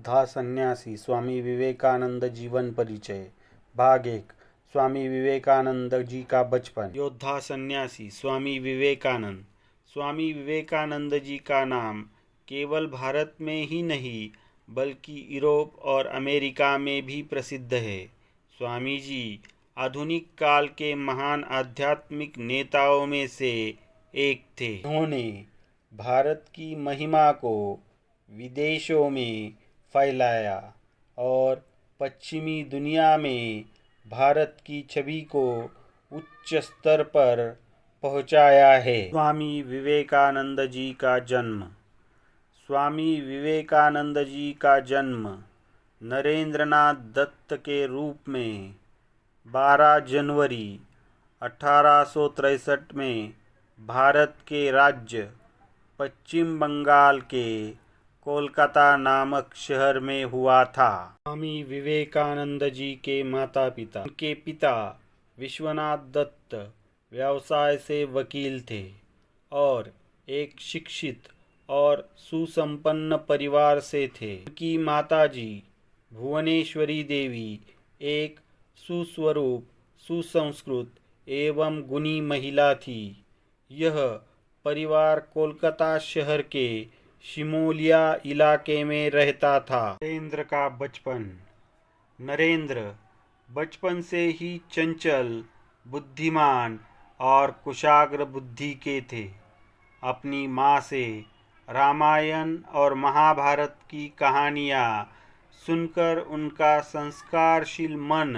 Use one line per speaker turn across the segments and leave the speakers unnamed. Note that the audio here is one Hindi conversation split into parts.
योद्धा सन्यासी स्वामी विवेकानंद जीवन परिचय भाग 1। स्वामी विवेकानंद जी का बचपन। योद्धा सन्यासी स्वामी विवेकानंद। स्वामी विवेकानंद जी का नाम केवल भारत में ही नहीं बल्कि यूरोप और अमेरिका में भी प्रसिद्ध है। स्वामी जी आधुनिक काल के महान आध्यात्मिक नेताओं में से एक थे। उन्होंने भारत की महिमा को विदेशों में फैलाया और पश्चिमी दुनिया में भारत की छवि को उच्च स्तर पर पहुंचाया है। स्वामी विवेकानंद जी का जन्म। स्वामी विवेकानंद जी का जन्म नरेंद्रनाथ दत्त के रूप में 12 जनवरी 1863 में भारत के राज्य पश्चिम बंगाल के कोलकाता नामक शहर में हुआ था। स्वामी विवेकानंद जी के माता पिता। उनके पिता विश्वनाथ दत्त व्यवसाय से वकील थे और एक शिक्षित और सुसंपन्न परिवार से थे। उनकी माताजी भुवनेश्वरी देवी एक सुस्वरूप, सुसंस्कृत एवं गुणी महिला थी। यह परिवार कोलकाता शहर के शिमोलिया इलाके में रहता था। नरेंद्र का बचपन। नरेंद्र बचपन से ही चंचल, बुद्धिमान और कुशाग्र बुद्धि के थे। अपनी माँ से रामायण और महाभारत की कहानियाँ सुनकर उनका संस्कारशील मन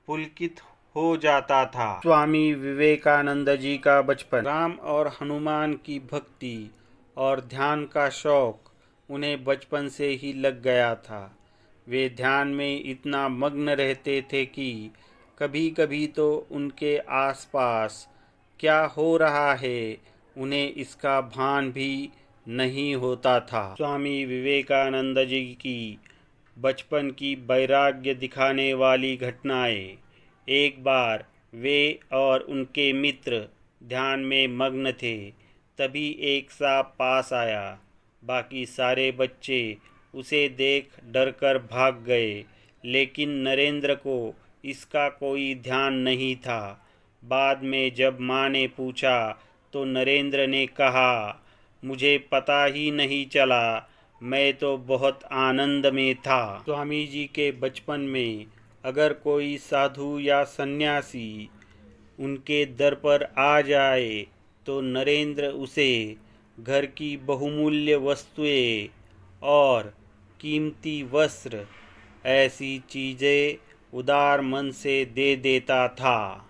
पुलकित हो जाता था। स्वामी विवेकानंद जी का बचपन। राम और हनुमान की भक्ति और ध्यान का शौक उन्हें बचपन से ही लग गया था। वे ध्यान में इतना मग्न रहते थे कि कभी कभी तो उनके आसपास क्या हो रहा है उन्हें इसका भान भी नहीं होता था। स्वामी विवेकानंद जी की बचपन की वैराग्य दिखाने वाली घटनाएं। एक बार वे और उनके मित्र ध्यान में मग्न थे, तभी एक सांप पास आया। बाकी सारे बच्चे उसे देख डरकर भाग गए, लेकिन नरेंद्र को इसका कोई ध्यान नहीं था। बाद में जब माँ ने पूछा तो नरेंद्र ने कहा, मुझे पता ही नहीं चला, मैं तो बहुत आनंद में था। स्वामी जी के बचपन में अगर कोई साधु या सन्यासी उनके दर पर आ जाए तो नरेंद्र उसे घर की बहुमूल्य वस्तुएं और कीमती वस्त्र, ऐसी चीज़ें उदार मन से दे देता था।